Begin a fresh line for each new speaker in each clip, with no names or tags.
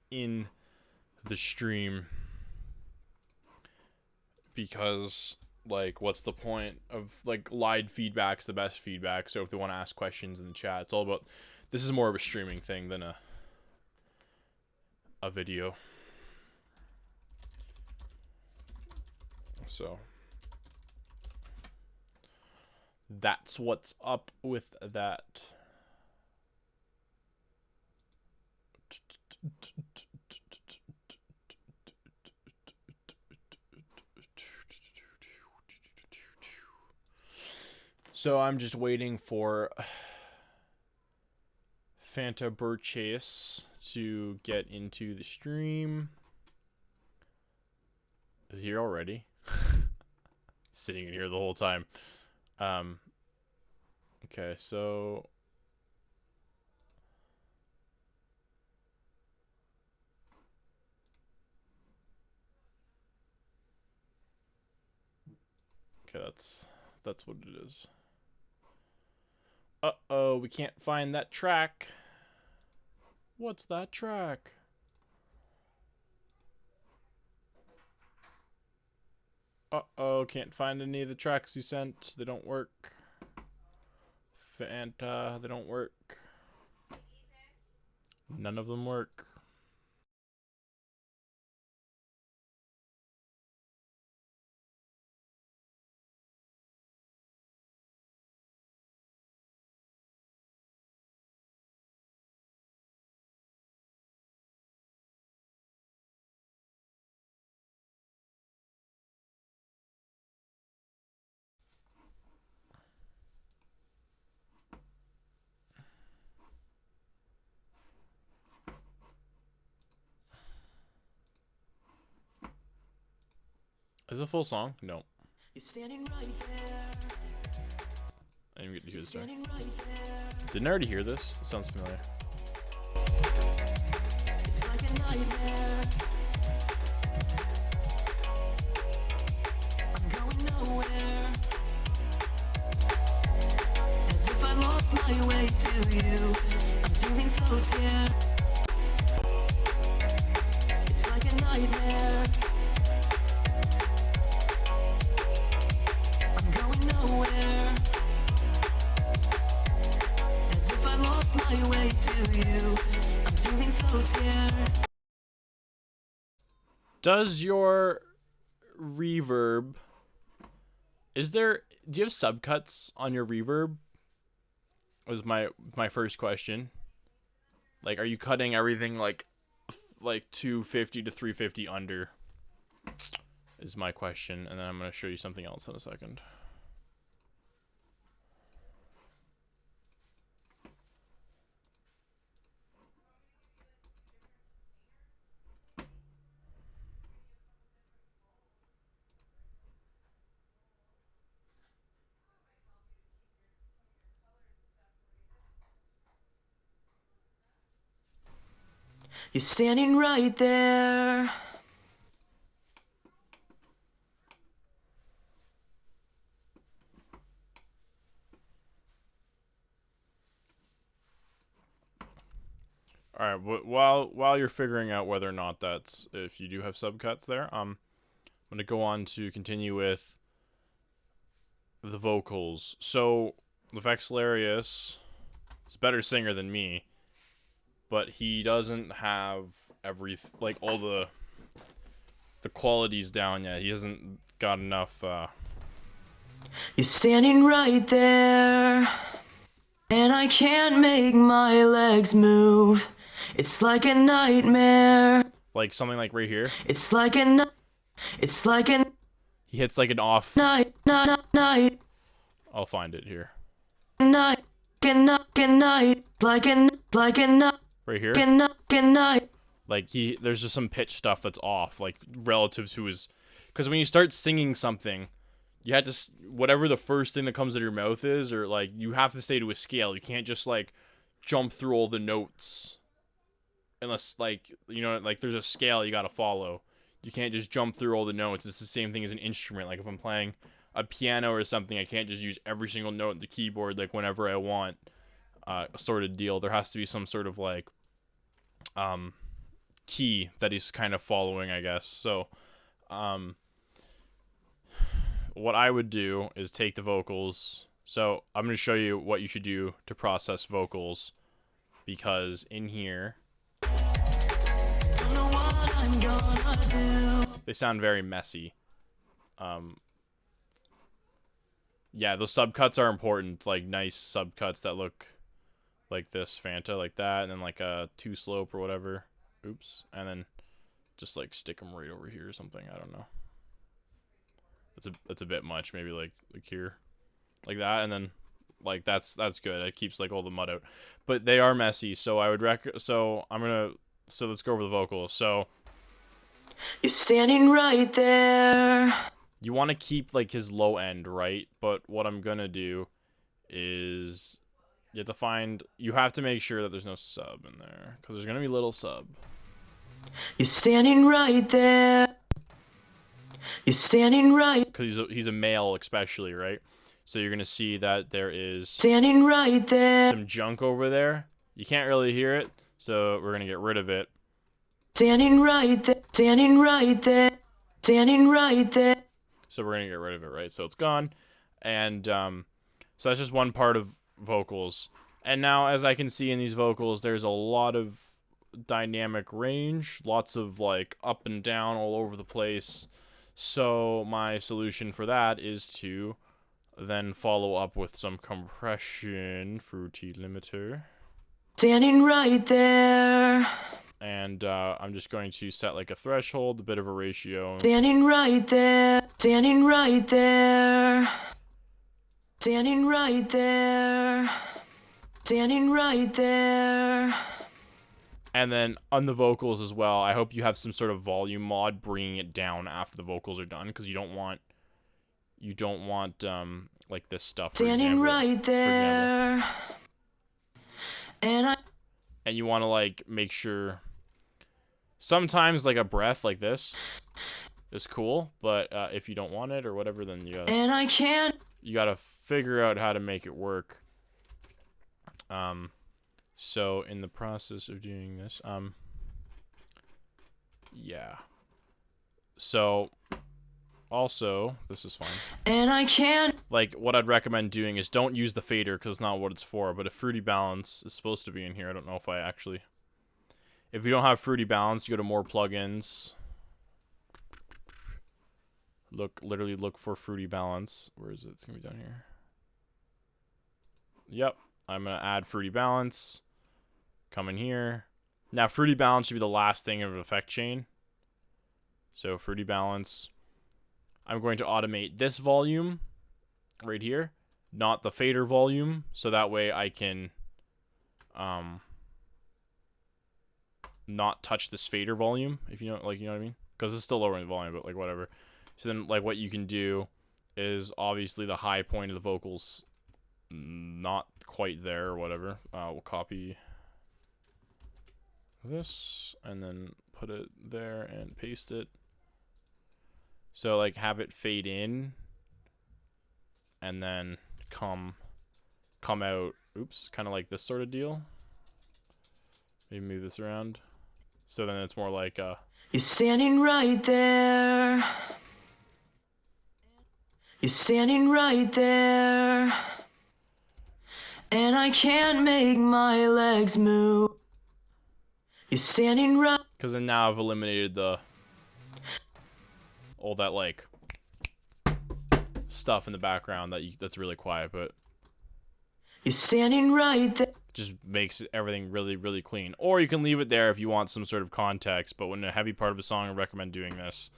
in the stream, because like what's the point of like live feedback's the best feedback. So if they want to ask questions in the chat, it's all about, this is more of a streaming thing than a video. So that's what's up with that. So I'm just waiting for Fanta Burchase to get into the stream. Is he here already? Sitting in here the whole time. Okay, so okay, that's what it is. Uh-oh, we can't find that track. What's that track? Uh-oh, can't find any of the tracks you sent. They don't work. Fanta, they don't work. None of them work. Is it a full song? No. You're standing right there. I didn't get to hear this track. Didn't I already hear this? This sounds familiar. It's like a nightmare. I'm going nowhere. As if I lost my way to you. I'm feeling so scared. It's like a nightmare. I'm going nowhere. As if I lost my way to you. I'm feeling so scared. Does your reverb, do you have subcuts on your reverb? Was my first question. Like, are you cutting everything like 250 to 350 under? Is my question, and then I'm gonna show you something else in a second. You're standing right there. All right. While you're figuring out whether or not that's, if you do have subcuts there, I'm gonna go on to continue with the vocals. So Vexilarius is a better singer than me, but he doesn't have all the qualities down yet. He hasn't got enough. You're standing right there, and I can't make my legs move. It's like a nightmare. Like something like right here. It's like he hits like an off. Night. I'll find it here. Night. Like right here. Like there's just some pitch stuff that's off, like relative to his, because when you start singing something, you have to, whatever the first thing that comes out of your mouth is, or like you have to stay to a scale. You can't just like jump through all the notes, unless like, you know, like there's a scale you gotta follow. You can't just jump through all the notes. It's the same thing as an instrument. Like if I'm playing a piano or something, I can't just use every single note on the keyboard like whenever I want. Sort of deal. There has to be some sort of like key that he's kind of following, I guess. So, what I would do is take the vocals. So I'm going to show you what you should do to process vocals, because in here they sound very messy. Yeah, those subcuts are important, like nice subcuts that look like this Fanta, like that, and then like a 2-slope or whatever. Oops. And then just like stick them right over here or something. I don't know. It's a bit much. Maybe like here, like that, and then like that's good. It keeps like all the mud out. But they are messy, so I would so let's go over the vocals. So
you're standing right there.
You want to keep like his low end, right? But what I'm gonna do is you have to make sure that there's no sub in there, because there's gonna be little sub.
You're standing right there. You're standing right.
Because he's a male, especially, right? So you're gonna see that there is
standing right there.
Some junk over there. You can't really hear it, so we're gonna get rid of it.
Standing right there. Standing right there. Standing right there.
So we're gonna get rid of it, right? So it's gone, and so that's just one part of vocals. And now, as I can see in these vocals, there's a lot of dynamic range, lots of like up and down all over the place. So my solution for that is to then follow up with some compression, Fruity Limiter.
Standing right there.
And I'm just going to set like a threshold, a bit of a ratio.
Standing right there. Standing right there. Standing right there. Standing right there.
And then on the vocals as well, I hope you have some sort of volume mod bringing it down after the vocals are done, because you don't want like this stuff.
Standing right there. And
you want to like make sure. Sometimes like a breath like this is cool, but if you don't want it or whatever, then you gotta figure out how to make it work. So in the process of doing this, yeah. So also, this is fine.
And I can't.
Like, what I'd recommend doing is don't use the fader, because it's not what it's for, but a Fruity Balance is supposed to be in here. I don't know if I actually... If you don't have Fruity Balance, you go to more plugins. Literally look for Fruity Balance. Where is it? It's gonna be down here. Yep. I'm gonna add Fruity Balance. Come in here. Now, Fruity Balance should be the last thing of an effect chain. So, Fruity Balance. I'm going to automate this volume right here, not the fader volume, so that way I can not touch this fader volume, if you know, like, you know what I mean? Because it's still lowering the volume, but like whatever. So then, like, what you can do is obviously the high point of the vocals not quite there or whatever. We'll copy this and then put it there and paste it. So like have it fade in and then come out. Oops, kind of like this sort of deal. Maybe move this around. So then it's more like
you're standing right there. You're standing right there. And I can't make my legs move. You're standing right.
Because then now I've eliminated all that like stuff in the background that's really quiet, but
you're standing right there.
Just makes everything really, really clean. Or you can leave it there if you want some sort of context, but when a heavy part of a song, I recommend doing this.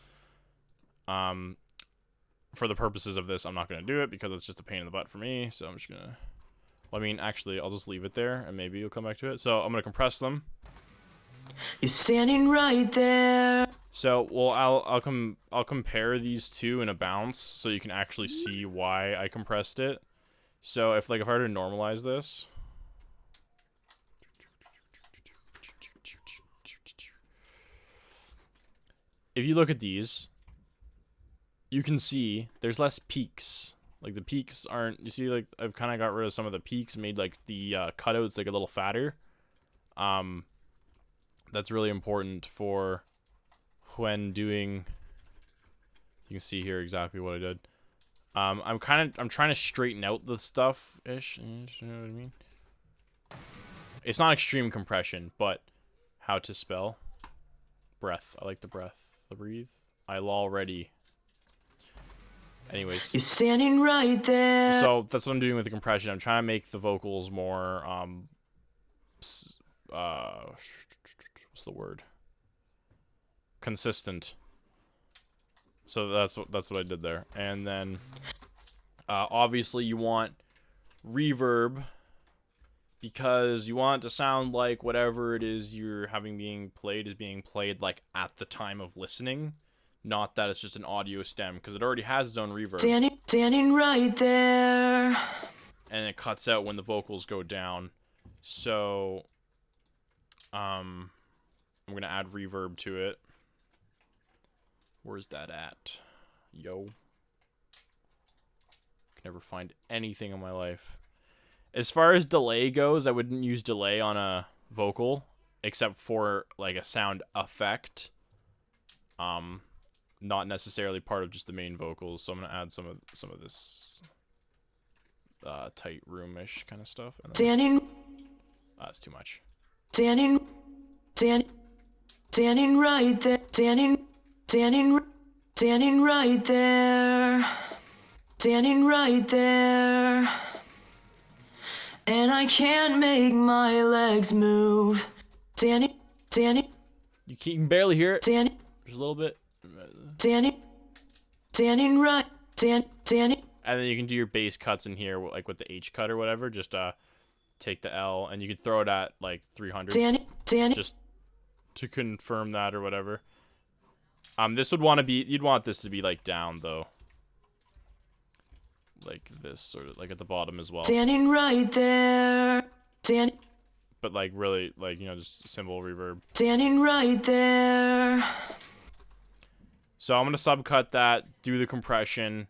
For the purposes of this, I'm not going to do it because it's just a pain in the butt for me, so I'm just going to... Well, I mean, actually, I'll just leave it there, and maybe you'll come back to it. So I'm going to compress them.
You're standing right there.
So, well, I'll compare these two in a bounce so you can actually see why I compressed it. So if I were to normalize this... If you look at these, you can see there's less peaks. Like the peaks aren't, you see, like I've kind of got rid of some of the peaks, made like the cutouts like a little fatter. That's really important for when doing. You can see here exactly what I did. I'm trying to straighten out the stuff ish. You know what I mean? It's not extreme compression, but how to spell breath. I like the breath. The breathe. I already. Anyways.
You're standing right there.
So that's what I'm doing with the compression. I'm trying to make the vocals more what's the word? Consistent. So that's what I did there. And then obviously you want reverb because you want it to sound like whatever it is you're having being played is being played like at the time of listening, not that it's just an audio stem because it already has its own reverb.
Standing right there.
And it cuts out when the vocals go down. So I'm gonna add reverb to it. Where's that at? Yo. Can never find anything in my life. As far as delay goes, I wouldn't use delay on a vocal except for like a sound effect. Not necessarily part of just the main vocals. So I'm gonna add some of this tight roomish kind of stuff. And then, that's too much.
Standing right there. Standing right there. Standing right there. And I can't make my legs move. Standing.
You can barely hear it.
Standing.
Just a little bit.
Standing right. Standing.
And then you can do your bass cuts in here, like with the H cut or whatever. Just take the L, and you could throw it at like 300.
Standing.
Just to confirm that or whatever. This would want to be. You'd want this to be like down though. Like this, sort of like at the bottom as well.
Standing right there.
But like really, like, you know, just simple reverb.
Standing right there.
So I'm gonna subcut that, do the compression,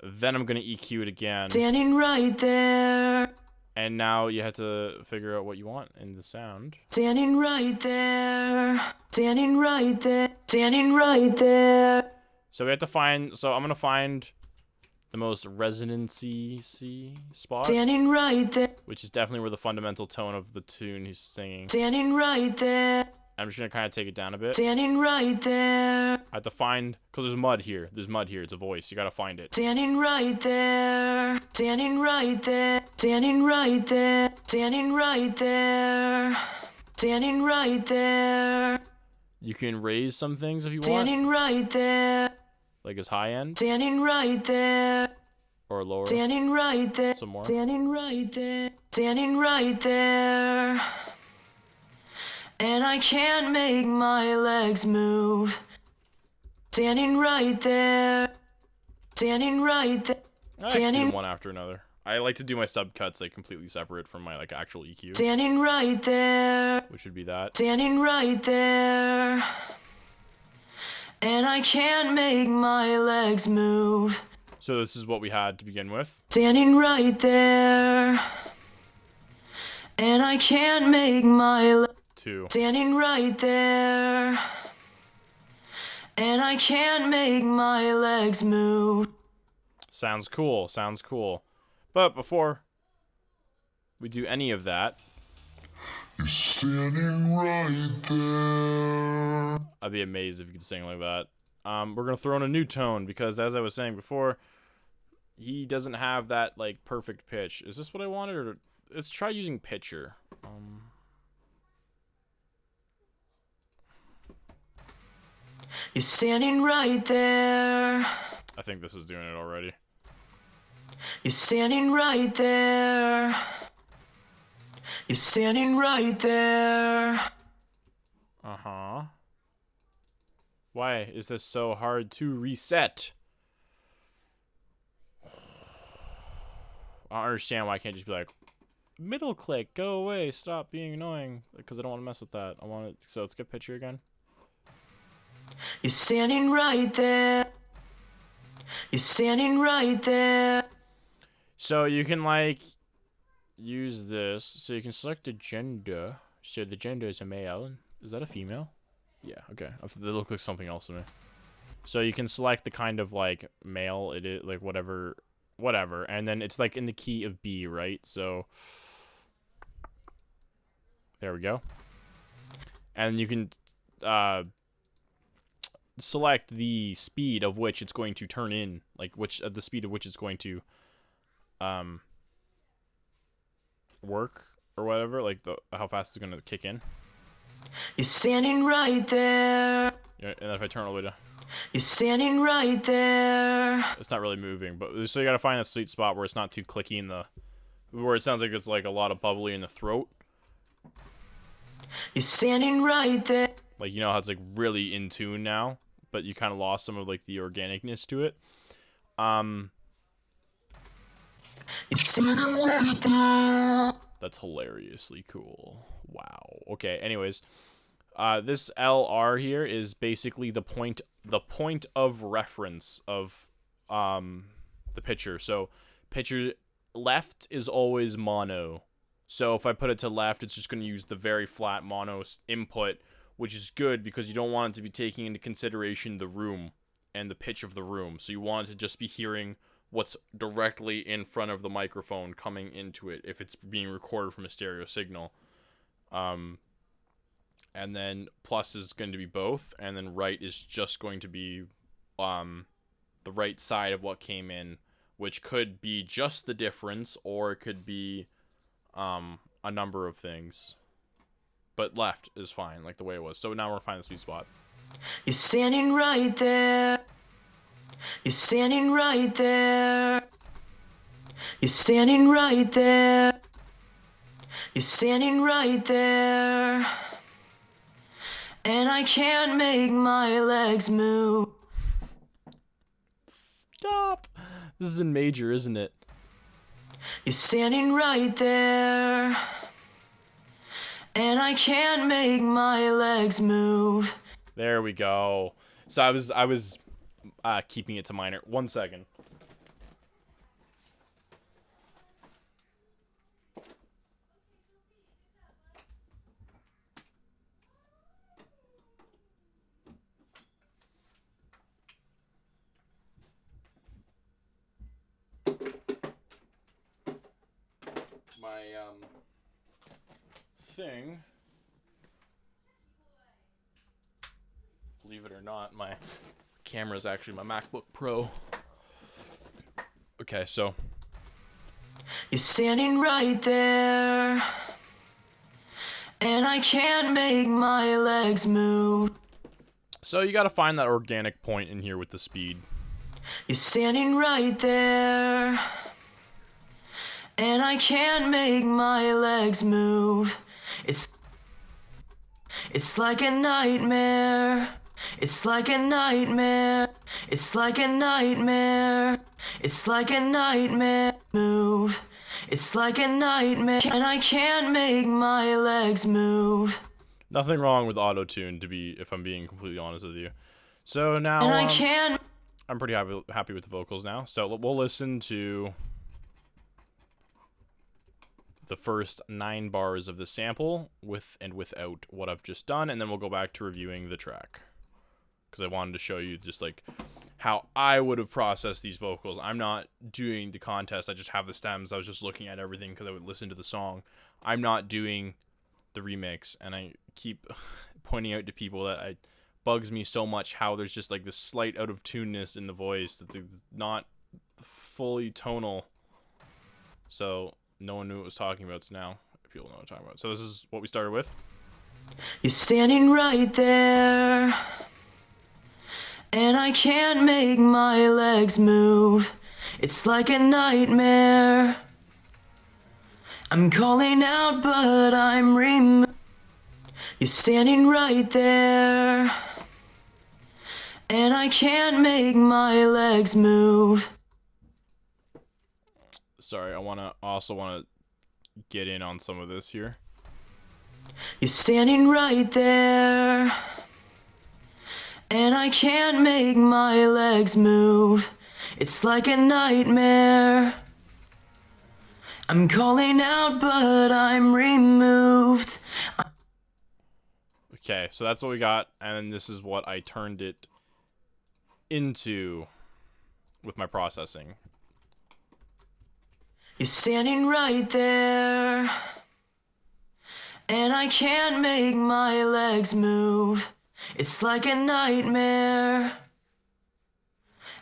then I'm gonna EQ it again.
Standing right there.
And now you have to figure out what you want in the sound.
Standing right there. Standing right there. Standing right there.
So we have to find. So I'm gonna find the most resonancy spot,
Standing right there.
which is definitely where the fundamental tone of the tune he's singing.
Standing right there.
I'm just gonna kind of take it down a bit.
Standing right there.
I have to find, because there's mud here. There's mud here. It's a voice. You gotta find it.
Standing right there. Standing right there. Standing right there. Standing right there. Standing right there.
You can raise some things if you want,
Standing right there.
like his high end,
Standing right there.
or lower.
Standing right there.
Some more.
Standing right there. Standing right there. And I can't make my legs move. Standing right there. Standing right there.
I actually do one after another. I like to do my subcuts like completely separate from my like actual EQ,
Standing right there.
which would be that.
Standing right there. And I can't make my legs move.
So this is what we had to begin with.
Standing right there. And I can't make my
2.
Standing right there. And I can't make my legs move.
Sounds cool. Sounds cool. But before we do any of that,
You're standing right there.
I'd be amazed if you could sing like that. We're gonna throw in a new tone because, as I was saying before, he doesn't have that like perfect pitch. Is this what I wanted, or let's try using pitcher?
You're standing right there.
I think this is doing it already.
You're standing right there. You're standing right there.
Why is this so hard to reset? I don't understand why I can't just be like, middle click, go away, stop being annoying. Because I don't want to mess with that. I want it. So let's get pitcher again.
You're standing right there. You're standing right there.
So you can like use this. So you can select the gender. So the gender is a male. Is that a female? Yeah, okay. They look like something else to me. So you can select the kind of like male it is, like whatever, and then it's like in the key of B, right? So there we go. And you can select the speed of which it's going to turn in, like the speed of which it's going to work or whatever, like how fast it's going to kick in.
You're standing right there.
Yeah, and then if I turn all the way down,
You're standing right there.
it's not really moving, but so you gotta find that sweet spot where it's not too clicky in the, where it sounds like it's like a lot of bubbly in the throat.
You're standing right there.
Like, you know how it's like really in tune now, but you kind of lost some of like the organicness to it.
You're standing right there.
That's hilariously cool. Wow. Okay. Anyways, this LR here is basically the point of reference of the pitcher. So pitcher left is always mono. So if I put it to left, it's just going to use the very flat mono input, which is good because you don't want it to be taking into consideration the room and the pitch of the room. So you want it to just be hearing what's directly in front of the microphone coming into it if it's being recorded from a stereo signal. And then plus is going to be both, and then right is just going to be the right side of what came in, which could be just the difference, or it could be a number of things. But left is fine, like the way it was. So now we're finding the sweet spot.
You're standing right there. You're standing right there. You're standing right there. You're standing right there. And I can't make my legs move.
Stop! This is in major, isn't it?
You're standing right there. And I can't make my legs move.
There we go. So I was keeping it to minor. 1 second. My thing, believe it or not, my camera is actually my MacBook Pro. Okay, so
you're standing right there. And I can't make my legs move.
So you gotta find that organic point in here with the speed.
You're standing right there. And I can't make my legs move. It's like a nightmare. It's like a nightmare. It's like a nightmare. It's like a nightmare move. It's like a nightmare. And I can't make my legs move.
Nothing wrong with auto-tune, if I'm being completely honest with you. So now
And I can't.
I'm pretty happy with the vocals now. So we'll listen to the first 9 bars of the sample with and without what I've just done, and then we'll go back to reviewing the track, because I wanted to show you just like how I would have processed these vocals. I'm not doing the contest. I just have the stems. I was just looking at everything because I would listen to the song. I'm not doing the remix, and I keep pointing out to people that it bugs me so much how there's just like this slight out of tuneness in the voice, that they're not fully tonal. So no one knew what it was talking about, so now people know what I'm talking about. So this is what we started with.
You're standing right there. And I can't make my legs move. It's like a nightmare. I'm calling out, but I'm removed. You're standing right there. And I can't make my legs move.
Sorry, I also want to get in on some of this here.
You're standing right there. And I can't make my legs move. It's like a nightmare. I'm calling out, but I'm removed.
Okay, so that's what we got, and this is what I turned it into with my processing.
You're standing right there, and I can't make my legs move. It's like a nightmare.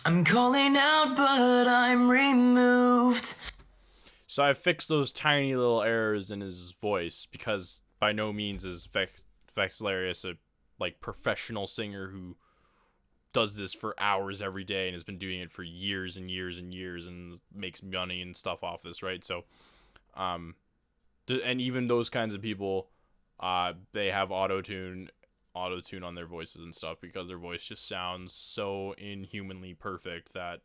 I'm calling out, but I'm removed.
So I fixed those tiny little errors in his voice, because by no means is Vexilarius a like professional singer who does this for hours every day and has been doing it for years and years and years and makes money and stuff off this, right? So and even those kinds of people, they have auto-tune on their voices and stuff, because their voice just sounds so inhumanly perfect that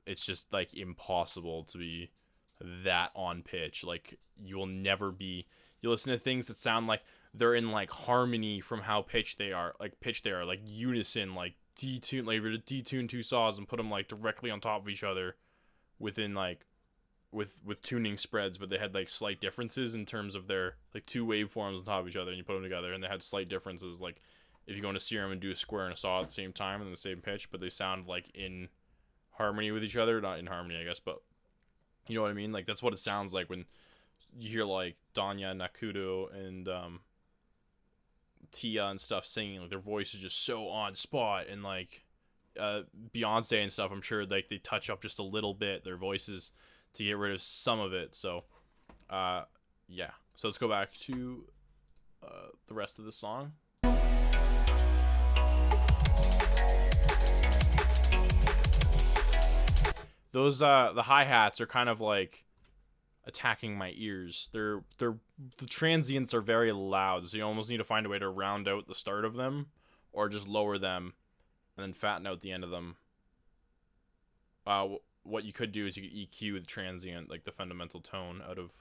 it's just like impossible to be that on pitch. Like, you listen to things that sound like they're in like harmony from how pitched they are, like unison, like detune, like if you were to detune two saws and put them like directly on top of each other within like with tuning spreads, but they had like slight differences in terms of their like two waveforms on top of each other, and you put them together and they had slight differences, like if you go into serum and do a square and a saw at the same time and the same pitch, but they sound like in harmony with each other. Not in harmony, I guess, but you know what I mean? Like, that's what it sounds like when you hear like Danya Nakudo and Tia and stuff singing. Like, their voice is just so on spot, and like Beyonce and stuff, I'm sure like they touch up just a little bit their voices to get rid of some of it. So yeah, so let's go back to the rest of the song. Those the hi-hats are kind of like attacking my ears. The transients are very loud, so you almost need to find a way to round out the start of them, or just lower them and then fatten out the end of them. What you could do is you could EQ the transient, like the fundamental tone, out of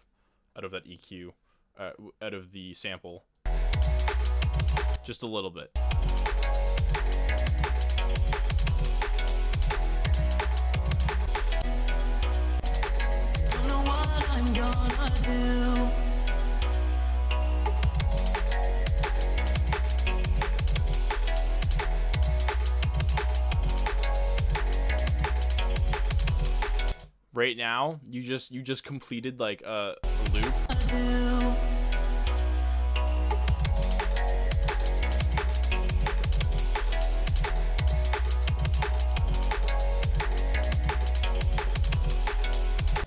that EQ, out of the sample, just a little bit.
Don't know what I'm gonna do.
Right now, you just completed like a loop.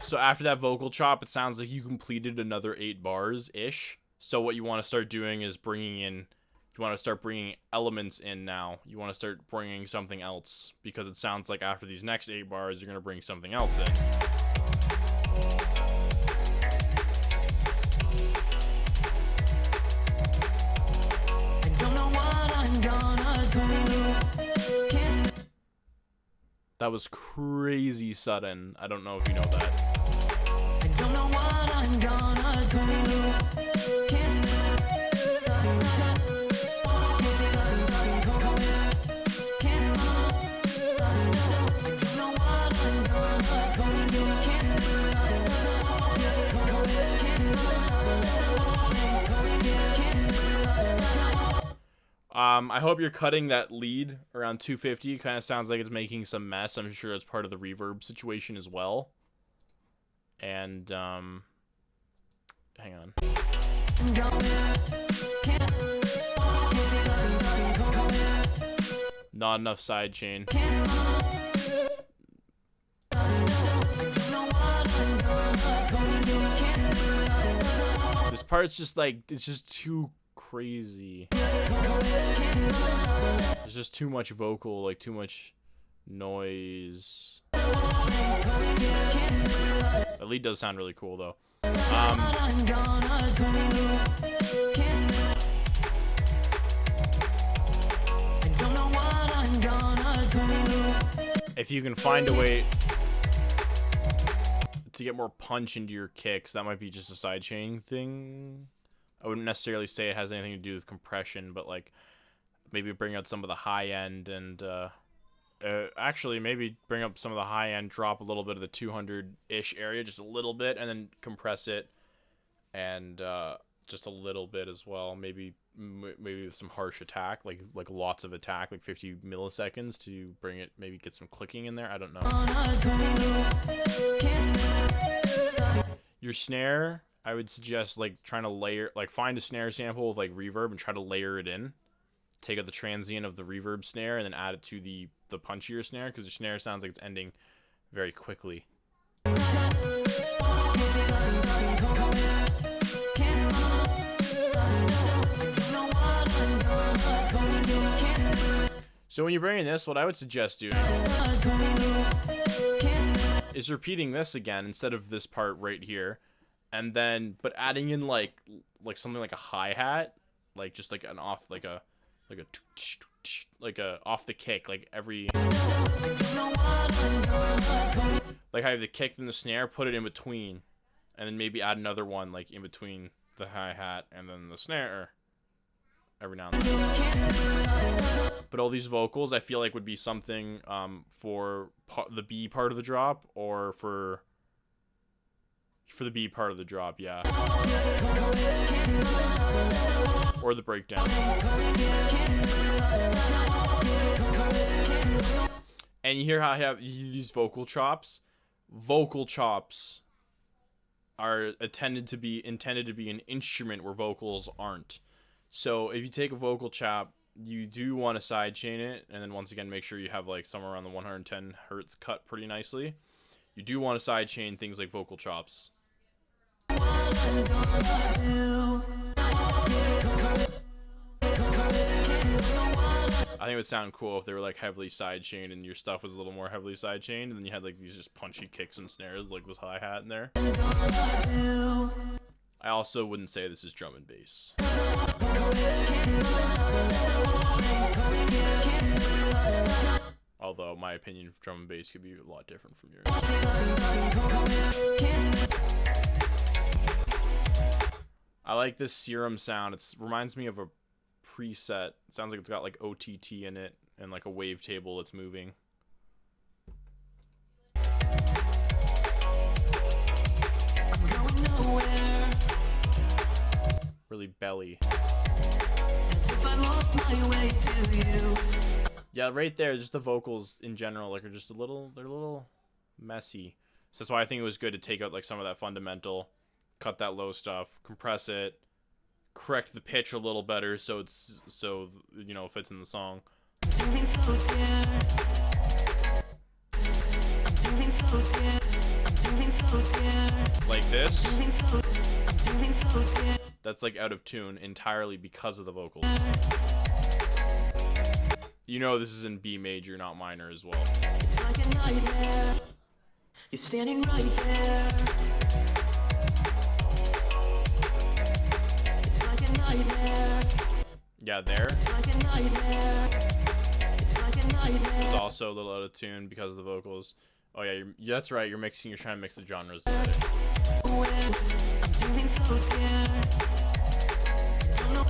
So after that vocal chop, it sounds like you completed another 8 bars ish. So what you want to start doing is bringing elements in now. You want to start bringing something else, because it sounds like after these next 8 bars, you're going to bring something else in.
I don't know what I'm gonna do.
That was crazy sudden. I don't know if you know that.
I don't know what I'm gonna do.
I hope you're cutting that lead around 250. Kind of sounds like it's making some mess. I'm sure it's part of the reverb situation as well. And hang on. Not enough sidechain. This part's just like, it's just too crazy. There's just too much vocal, like too much noise. The lead does sound really cool though. If you can find a way to get more punch into your kicks, that might be just a sidechain thing. I wouldn't necessarily say it has anything to do with compression, but like maybe bring out some of the high end, and actually maybe bring up some of the high end, drop a little bit of the 200-ish area, just a little bit, and then compress it, and just a little bit as well. Maybe maybe with some harsh attack, like lots of attack, like 50 milliseconds to bring it, maybe get some clicking in there. I don't know. Your snare, I would suggest like trying to layer, like find a snare sample with like reverb and try to layer it in. Take out the transient of the reverb snare and then add it to the punchier snare, because the snare sounds like it's ending very quickly. So when you're bringing this, what I would suggest doing is repeating this again instead of this part right here, and then but adding in like something like a hi-hat, like just like an off like a off the kick, like every like I have the kick and the snare, put it in between, and then maybe add another one like in between the hi-hat and then the snare every now and then. But all these vocals, I feel like would be something for the B part of the drop, or for the B part of the drop, yeah. Or the breakdown. And you hear how I have these vocal chops? Vocal chops are intended to be an instrument where vocals aren't. So if you take a vocal chop, you do want to sidechain it, and then once again make sure you have like somewhere around the 110 hertz cut pretty nicely. You do want to sidechain things like vocal chops. I think it would sound cool if they were like heavily sidechained and your stuff was a little more heavily sidechained, and then you had like these just punchy kicks and snares, like this hi-hat in there. I also wouldn't say this is drum and bass. Although my opinion of drum and bass could be a lot different from yours. I like this serum sound. It reminds me of a preset. It sounds like it's got like OTT in it and like a wavetable that's moving. Really belly. Yeah, right there, just the vocals in general like are just they're a little messy. So that's why I think it was good to take out like some of that fundamental, cut that low stuff, compress it, correct the pitch a little better so it fits in the song. I'm feeling so scared. I'm feeling so scared. I'm feeling so scared. Like this. I'm feeling so scared. That's like out of tune entirely because of the vocals. You know this is in B major, not minor as well. It's like a nightmare. You're standing right there. It's like a nightmare. Yeah, there. It's like a nightmare. It's like a nightmare. It's also a little out of tune because of the vocals. Oh yeah, that's right. You're trying to mix the genres together. I'm feeling so scared. Don't know.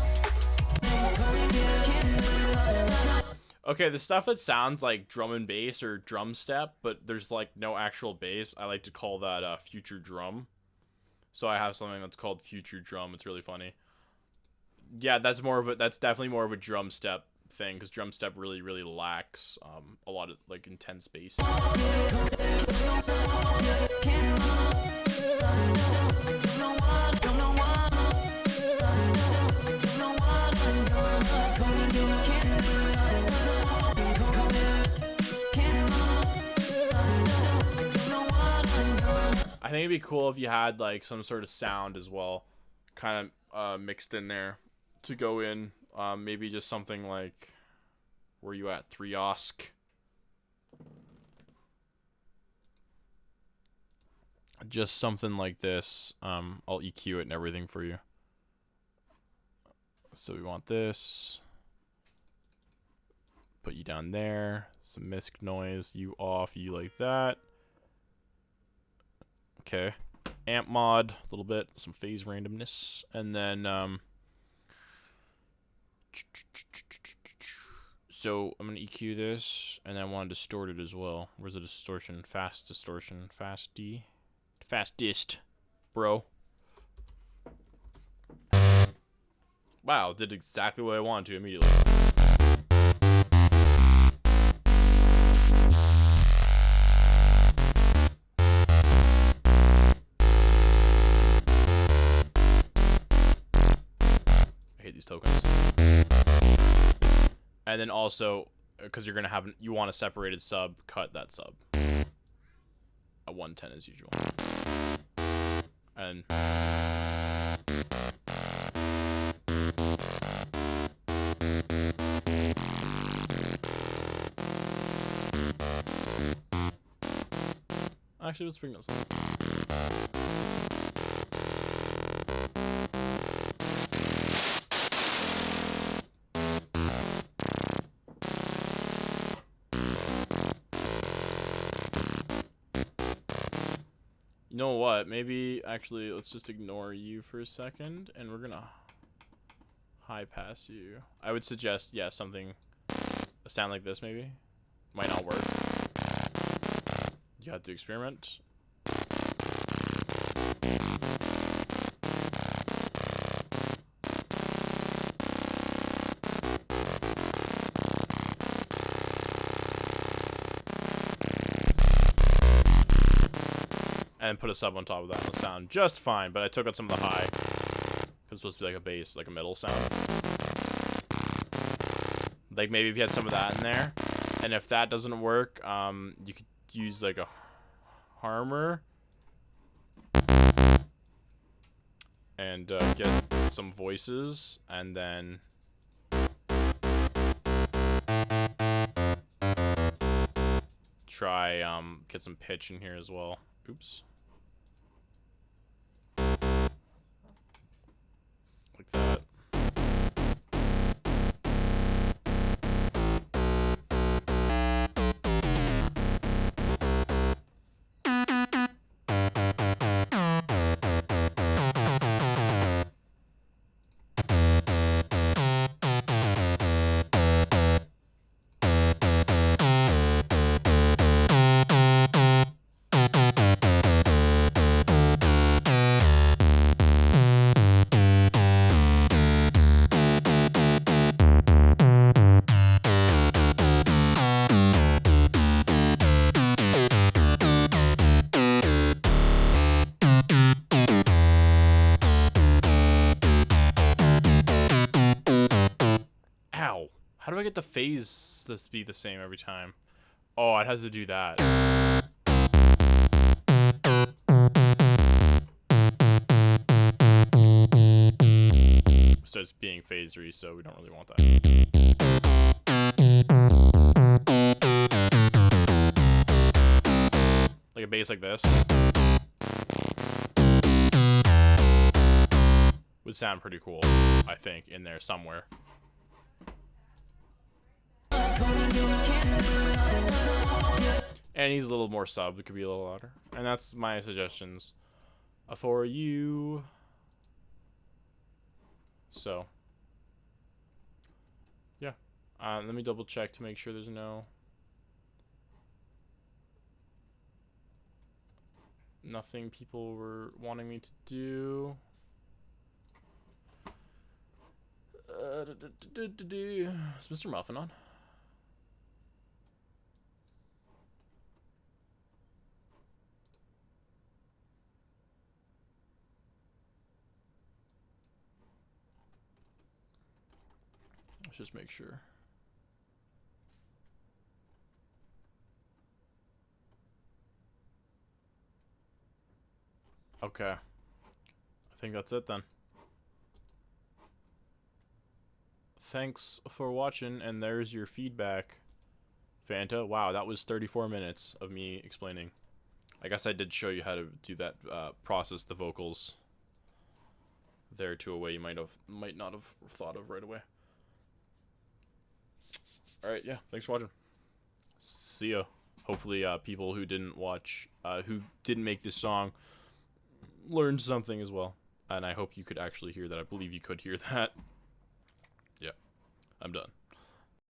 Okay, the stuff that sounds like drum and bass or drum step, but there's like no actual bass, I like to call that future drum. So I have something that's called future drum. It's really funny. Yeah, that's definitely more of a drum step thing, because drum step really lacks a lot of like intense bass. I think it'd be cool if you had like some sort of sound as well, kind of mixed in there to go in. Maybe just something like, where you at, 3-osk? Just something like this. I'll EQ it and everything for you. So we want this. Put you down there. Some misc noise. You off. You like that. Okay. Amp mod. A little bit. Some phase randomness. And then, so I'm going to EQ this. And then I want to distort it as well. Where's the distortion? Fast distortion. Fast D. Fastest. Bro. Wow, did exactly what I wanted to immediately. I hate these tokens. And then also, because you're gonna have, you want a separated sub, cut that sub at 110 as usual. And actually, let's bring this up. You know what? Maybe, actually, let's just ignore you for a second, and we're gonna high pass you. I would suggest, yeah, something, a sound like this maybe. Might not work. You have to experiment. And put a sub on top of that, and it'll sound just fine. But I took out some of the high, because it's supposed to be like a bass, like a middle sound. Like maybe if you had some of that in there, and if that doesn't work, you could use like a harmer and get some voices, and then try get some pitch in here as well. Oops. Like that. How do I get the phase to be the same every time? Oh, I'd have to do that. Starts being phasery, so we don't really want that. Like a bass like this would sound pretty cool, I think, in there somewhere. And he's a little more sub. It could be a little louder. And that's my suggestions for you. So, yeah. Let me double check to make sure there's nothing people were wanting me to do. Is Mr. Muffin on? Let's just make sure. Okay. I think that's it then. Thanks for watching, and there's your feedback, Fanta. Wow, that was 34 minutes of me explaining. I guess I did show you how to do that, process the vocals there to a way you might not have thought of right away. Alright, yeah, thanks for watching. See ya. Hopefully, people who didn't watch, who didn't make this song learned something as well. And I hope you could actually hear that. I believe you could hear that. Yeah, I'm done.